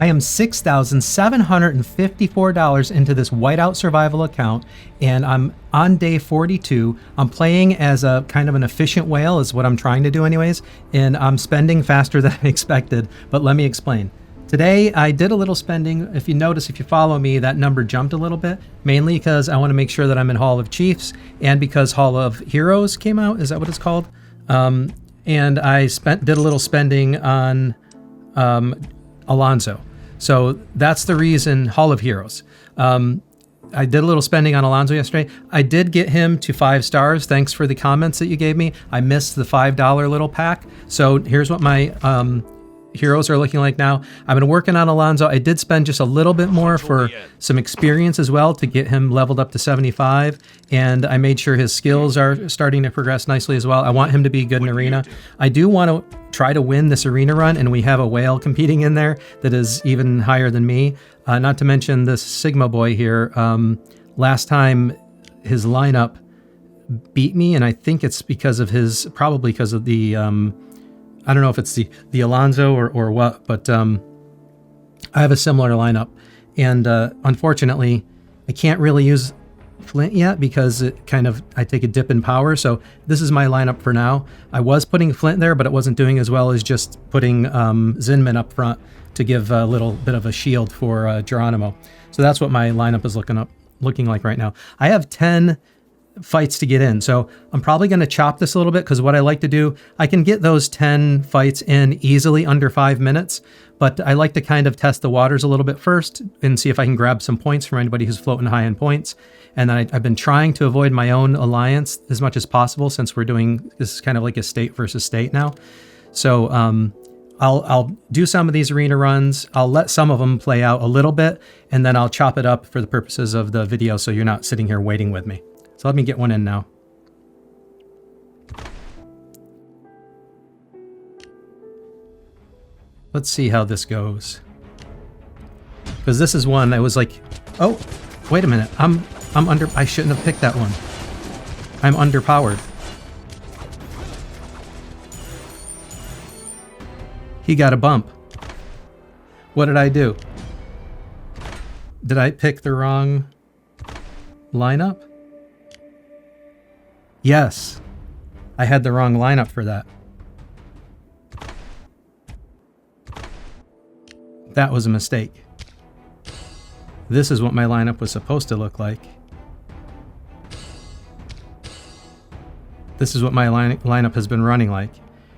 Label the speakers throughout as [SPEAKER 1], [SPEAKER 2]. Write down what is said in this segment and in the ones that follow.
[SPEAKER 1] I am $6,754 into this Whiteout survival account, and I'm on day 42. I'm playing as a kind of an efficient whale is what I'm trying to do anyways, and I'm spending faster than I expected, but let me explain. Today, I did a little spending. If you notice, if you follow me, that number jumped a little bit, mainly because I want to make sure that I'm in Hall of Chiefs and because Hall of Heroes came out. Is that what it's called? And I did a little spending on Alonso. So that's the reason, Hall of Heroes. I did a little spending on Alonso yesterday. I did get him to 5 stars. Thanks for the comments that you gave me. I missed the $5 little pack. So here's what my heroes are looking like now. I've been working on Alonso. I did spend just a little bit more for some experience as well to get him leveled up to 75. And I made sure his skills are starting to progress nicely as well. I want him to be good in arena. I do want to try to win this arena run, and we have a whale competing in there that is even higher than me. Not to mention this Sigma boy here. Last time his lineup beat me, and I think it's because of his, probably because of the, I don't know if it's the Alonso or what, but I have a similar lineup. And unfortunately, I can't really use Flint yet because I take a dip in power. So this is my lineup for now. I was putting Flint there, but it wasn't doing as well as just putting Zinman up front to give a little bit of a shield for Geronimo. So that's what my lineup is looking like right now. I have 10 fights to get in, so I'm probably going to chop this a little bit, because what I like to do, I can get those 10 fights in easily under 5 minutes, but I like to kind of test the waters a little bit first and see if I can grab some points from anybody who's floating high in points. And then I've been trying to avoid my own alliance as much as possible, since we're doing this is kind of like a state versus state now. So I'll do some of these arena runs. I'll let some of them play out a little bit, and then I'll chop it up for the purposes of the video, so you're not sitting here waiting with me. So let me get one in now. Let's see how this goes. Because this is one that was like, oh, wait a minute. I'm under, I shouldn't have picked that one. I'm underpowered. He got a bump. What did I do? Did I pick the wrong lineup? Yes, I had the wrong lineup for that. That was a mistake. This is what my lineup was supposed to look like. This is what my lineup has been running like.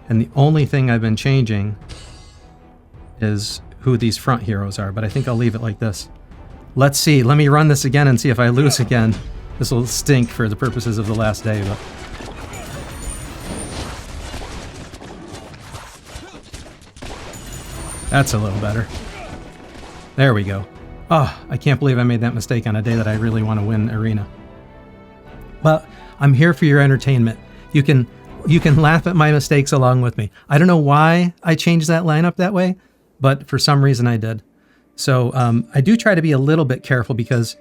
[SPEAKER 1] And the only thing I've been changing is who these front heroes are, but I think I'll leave it like this. Let's see, let me run this again and see if I lose again. This will stink for the purposes of the last day, but... That's a little better. There we go. Oh, I can't believe I made that mistake on a day that I really want to win arena. Well, I'm here for your entertainment. You can laugh at my mistakes along with me. I don't know why I changed that lineup that way, but for some reason I did. So I do try to be a little bit careful, because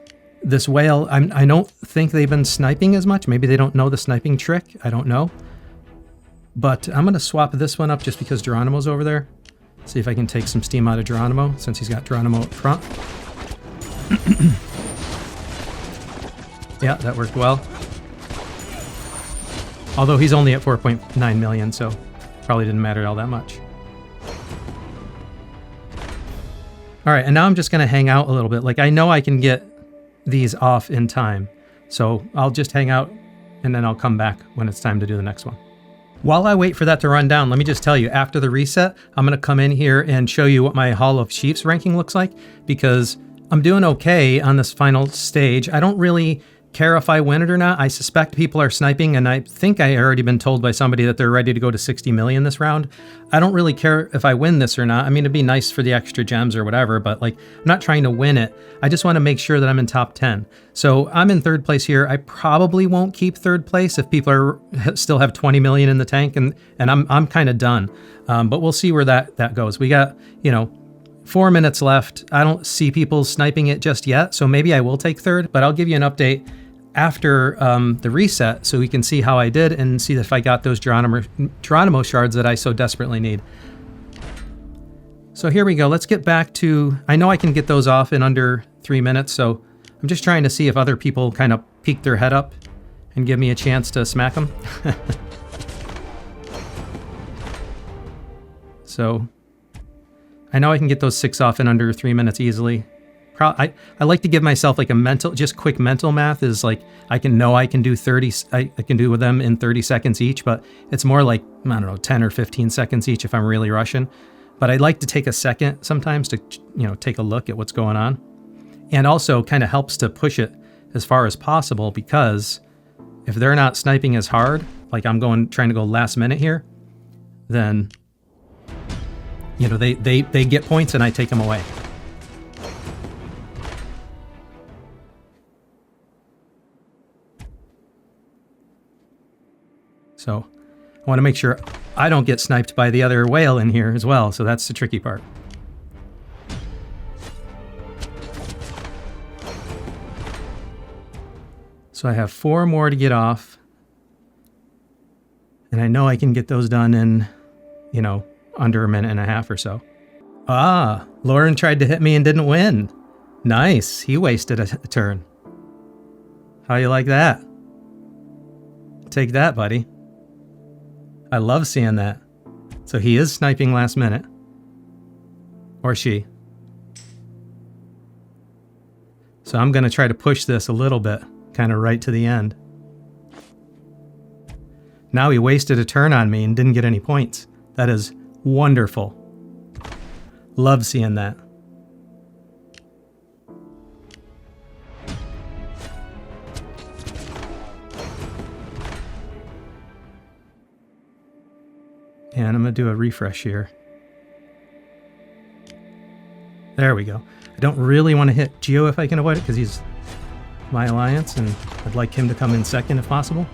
[SPEAKER 1] this whale, I don't think they've been sniping as much. Maybe they don't know the sniping trick. I don't know. But I'm going to swap this one up just because Geronimo's over there. See if I can take some steam out of Geronimo, since he's got Geronimo up front. Yeah, that worked well. Although he's only at 4.9 million, so probably didn't matter all that much. All right, and now I'm just going to hang out a little bit. Like, I know I can get these off in time, so I'll just hang out, and then I'll come back when it's time to do the next one. While I wait for that to run down, let me just tell you, after the reset, I'm going to come in here and show you what my Hall of Chiefs ranking looks like, because I'm doing okay on this final stage. I don't really care if I win it or not. I suspect people are sniping, and I think I already been told by somebody that they're ready to go to 60 million this round. I don't really care if I win this or not. I mean, it'd be nice for the extra gems or whatever, but like, I'm not trying to win it. I just want to make sure that I'm in top 10. So I'm in 3rd place here. I probably won't keep 3rd place if people still have 20 million in the tank, and I'm kind of done. But we'll see where that goes. We got, 4 minutes left. I don't see people sniping it just yet, so maybe I will take 3rd, but I'll give you an update after the reset, so we can see how I did and see if I got those Geronimo shards that I so desperately need. So here we go. Let's get back to, I know I can get those off in under 3 minutes, so I'm just trying to see if other people kind of peek their head up and give me a chance to smack them. So I know I can get those 6 off in under 3 minutes easily. I like to give myself like a mental, just quick mental math is like, I can do 30, I can do with them in 30 seconds each, but it's more like, I don't know, 10 or 15 seconds each if I'm really rushing. But I'd like to take a second sometimes to, take a look at what's going on. And also kind of helps to push it as far as possible, because if they're not sniping as hard, like I'm trying to go last minute here, then, they get points and I take them away. So I want to make sure I don't get sniped by the other whale in here as well. So that's the tricky part. So I have 4 more to get off. And I know I can get those done in, under a minute and a half or so. Ah, Lauren tried to hit me and didn't win. Nice. He wasted a turn. How you like that? Take that, buddy. I love seeing that. So he is sniping last minute. Or she. So I'm going to try to push this a little bit, kind of right to the end. Now he wasted a turn on me and didn't get any points. That is wonderful. Love seeing that. And I'm going to do a refresh here. There we go. I don't really want to hit Geo if I can avoid it, because he's my alliance, and I'd like him to come in second if possible.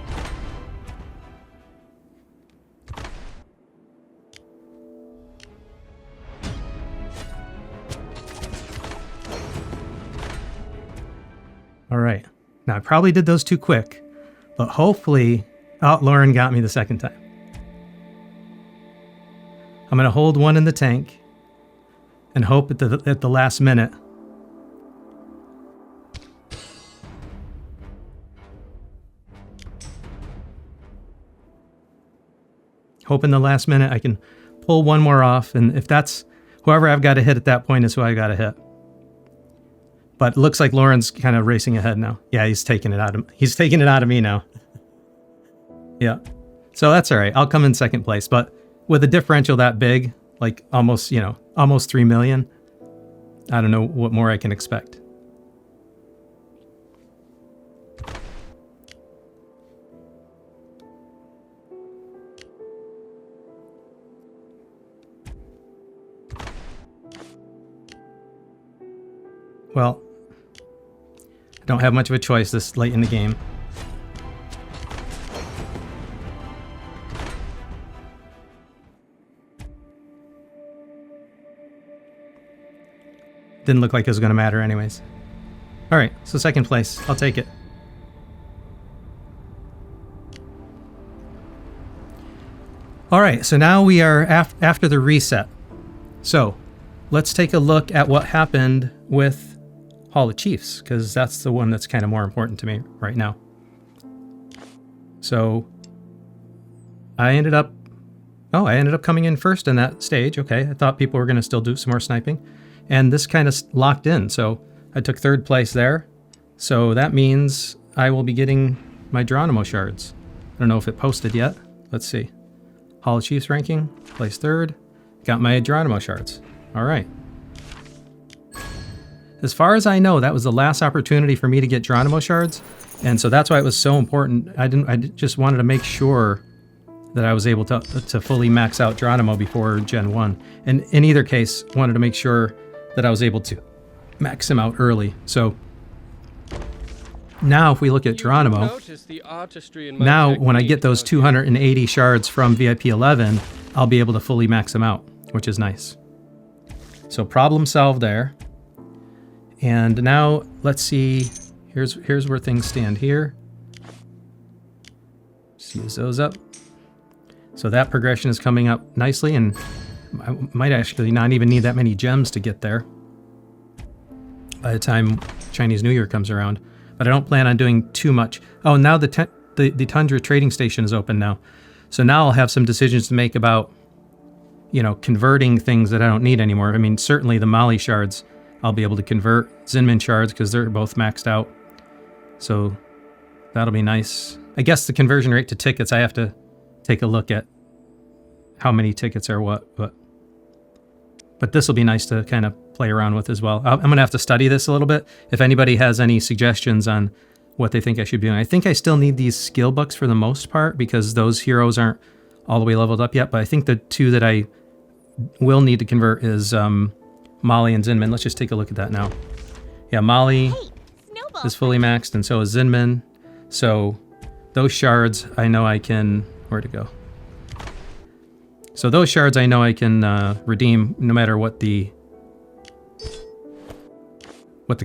[SPEAKER 1] All right. Now, I probably did those too quick, but hopefully... Oh, Lauren got me the second time. I'm going to hold one in the tank and hope at the last minute. Hope in the last minute I can pull one more off, and if that's whoever I've got to hit at that point is who I got to hit. But it looks like Lauren's kind of racing ahead now. Yeah, he's taking it out of me now. Yeah. So that's all right. I'll come in second place, but with a differential that big, like almost 3 million, I don't know what more I can expect. Well, I don't have much of a choice this late in the game. Didn't look like it was going to matter anyways. All right, so second place. I'll take it. All right, so now we are after the reset. So let's take a look at what happened with Hall of Chiefs, because that's the one that's kind of more important to me right now. So I ended up coming in first in that stage. Okay, I thought people were going to still do some more sniping. And this kind of locked in, so I took third place there. So that means I will be getting my Geronimo shards. I don't know if it posted yet. Let's see. Hall of Chiefs ranking, place third. Got my Geronimo shards. All right. As far as I know, that was the last opportunity for me to get Geronimo shards. And so that's why it was so important. I just wanted to make sure that I was able to fully max out Geronimo before Gen 1. And in either case, wanted to make sure that I was able to max him out early. So now if we look at Geronimo, now when I get those 280 shards from VIP 11, I'll be able to fully max him out, which is nice. So problem solved there. And now let's see, here's where things stand here. Just use those up. So that progression is coming up nicely, and I might actually not even need that many gems to get there by the time Chinese New Year comes around. But I don't plan on doing too much. Oh, now the Tundra trading station is open now. So now I'll have some decisions to make about, you know, converting things that I don't need anymore. I mean, certainly the Mali shards, I'll be able to convert Zinman shards because they're both maxed out. So that'll be nice. I guess the conversion rate to tickets, I have to take a look at how many tickets are what, but this will be nice to kind of play around with as well. I'm going to have to study this a little bit. If anybody has any suggestions on what they think I should be doing. I think I still need these skill books for the most part because those heroes aren't all the way leveled up yet, but I think the two that I will need to convert is Mali and Zinman. Let's just take a look at that now. Yeah, Mali is fully maxed and so is Zinman. So those shards I know I can... Where'd it go? So those shards I know I can redeem no matter what the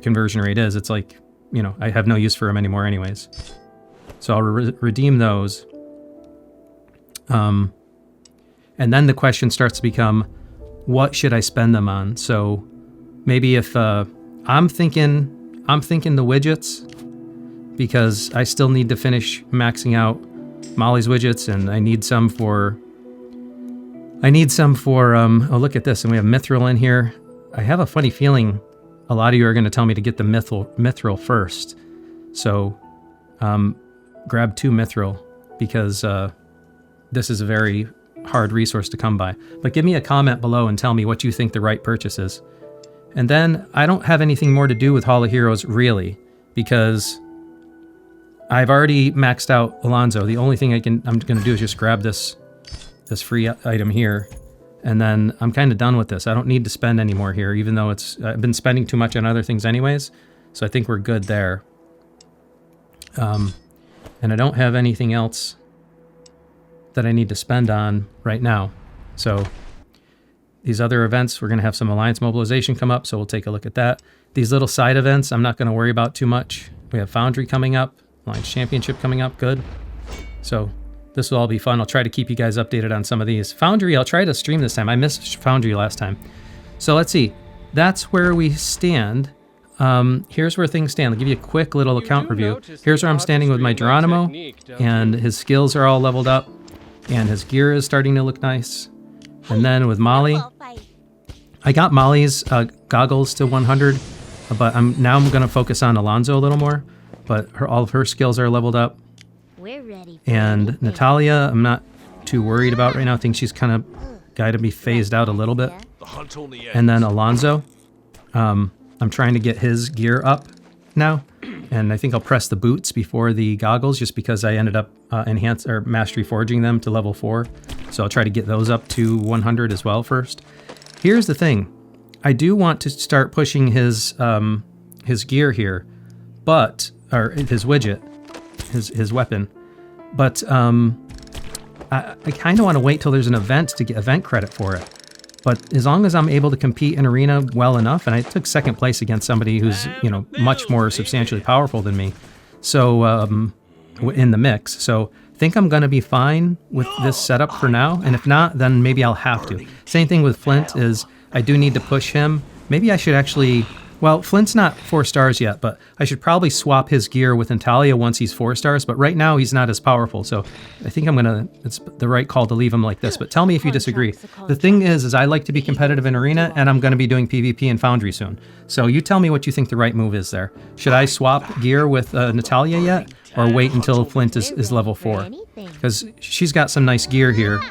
[SPEAKER 1] conversion rate is. It's like, you know, I have no use for them anymore anyways. So I'll redeem those. And then the question starts to become, what should I spend them on? So maybe if I'm thinking the widgets, because I still need to finish maxing out Molly's widgets, and I need some for oh, look at this, and we have Mithril in here. I have a funny feeling a lot of you are going to tell me to get the Mithril first. So grab 2 Mithril because this is a very hard resource to come by. But give me a comment below and tell me what you think the right purchase is. And then I don't have anything more to do with Hall of Heroes really, because I've already maxed out Alonso. The only thing I'm going to do is just grab this free item here, and then I'm kind of done with this. I don't need to spend any more here, even though I've been spending too much on other things anyways. So I think we're good there. And I don't have anything else that I need to spend on right now. So these other events, we're going to have some Alliance mobilization come up, so we'll take a look at that. These little side events, I'm not going to worry about too much. We have Foundry coming up, Alliance Championship coming up, good. So this will all be fun. I'll try to keep you guys updated on some of these. Foundry, I'll try to stream this time. I missed Foundry last time. So let's see. That's where we stand. Here's where things stand. I'll give you a quick little account review. Here's where I'm standing with my Geronimo, and his skills are all leveled up, and his gear is starting to look nice. And then with Molly, I got Molly's goggles to 100, but now I'm going to focus on Alonso a little more, but all of her skills are leveled up.
[SPEAKER 2] We're ready.
[SPEAKER 1] And Natalia, I'm not too worried about right now. I think she's kind of got to be phased out a little bit. And then Alonso, I'm trying to get his gear up now. And I think I'll press the boots before the goggles just because I ended up mastery forging them to level 4. So I'll try to get those up to 100 as well first. Here's the thing. I do want to start pushing his gear here, or his widget, his weapon. But I kind of want to wait till there's an event to get event credit for it. But as long as I'm able to compete in arena well enough, and I took 2nd place against somebody who's, you know, much more substantially powerful than me, so in the mix. So I think I'm going to be fine with this setup for now. And if not, then maybe I'll have to. Same thing with Flint is I do need to push him. Maybe I should actually... Well, Flint's not 4 stars yet, but I should probably swap his gear with Natalia once he's 4 stars. But right now, he's not as powerful. So I think it's the right call to leave him like this. But tell me if you disagree. The thing is I like to be competitive in arena, and I'm going to be doing PvP and Foundry soon. So you tell me what you think the right move is there. Should I swap gear with Natalia yet? Or wait until Flint is level 4? Because she's got some nice gear here.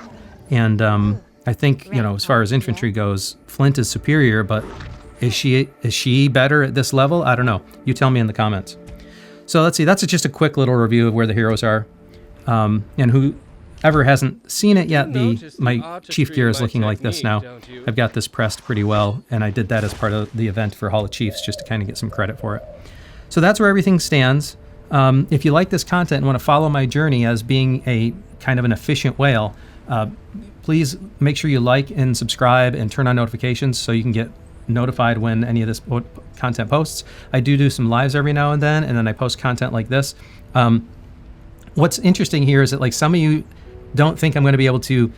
[SPEAKER 1] And I think, you know, as far as infantry goes, Flint is superior, but... Is she better at this level? I don't know. You tell me in the comments. So let's see. That's just a quick little review of where the heroes are. And whoever hasn't seen it yet, my chief gear is looking like this now. I've got this pressed pretty well, and I did that as part of the event for Hall of Chiefs just to kind of get some credit for it. So that's where everything stands. If you like this content and want to follow my journey as being a kind of an efficient whale, please make sure you like and subscribe and turn on notifications so you can get notified when any of this content posts. I do some lives every now and then I post content like this. What's interesting here is that like some of you don't think I'm going to be able to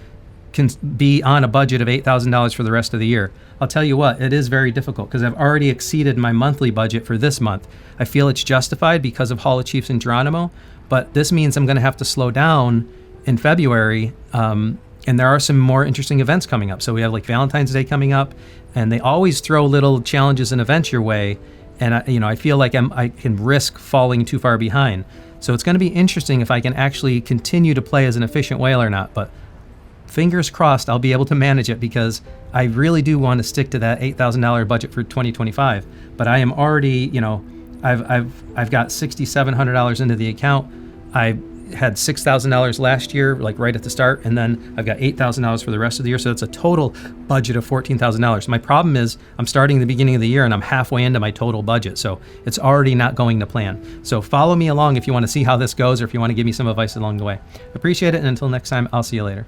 [SPEAKER 1] can be on a budget of $8,000 for the rest of the year. I'll tell you what, it is very difficult because I've already exceeded my monthly budget for this month. I feel it's justified because of Hall of Chiefs and Geronimo, but this means I'm going to have to slow down in February. And there are some more interesting events coming up. So we have like Valentine's Day coming up, and they always throw little challenges and events your way. And I feel like I can risk falling too far behind. So it's going to be interesting if I can actually continue to play as an efficient whale or not. But fingers crossed, I'll be able to manage it because I really do want to stick to that $8,000 budget for 2025. But I am already, I've got $6,700 into the account. I had $6,000 last year, like right at the start, and then I've got $8,000 for the rest of the year. So it's a total budget of $14,000. My problem is I'm starting the beginning of the year and I'm halfway into my total budget. So it's already not going to plan. So follow me along if you want to see how this goes or if you want to give me some advice along the way. Appreciate it. And until next time, I'll see you later.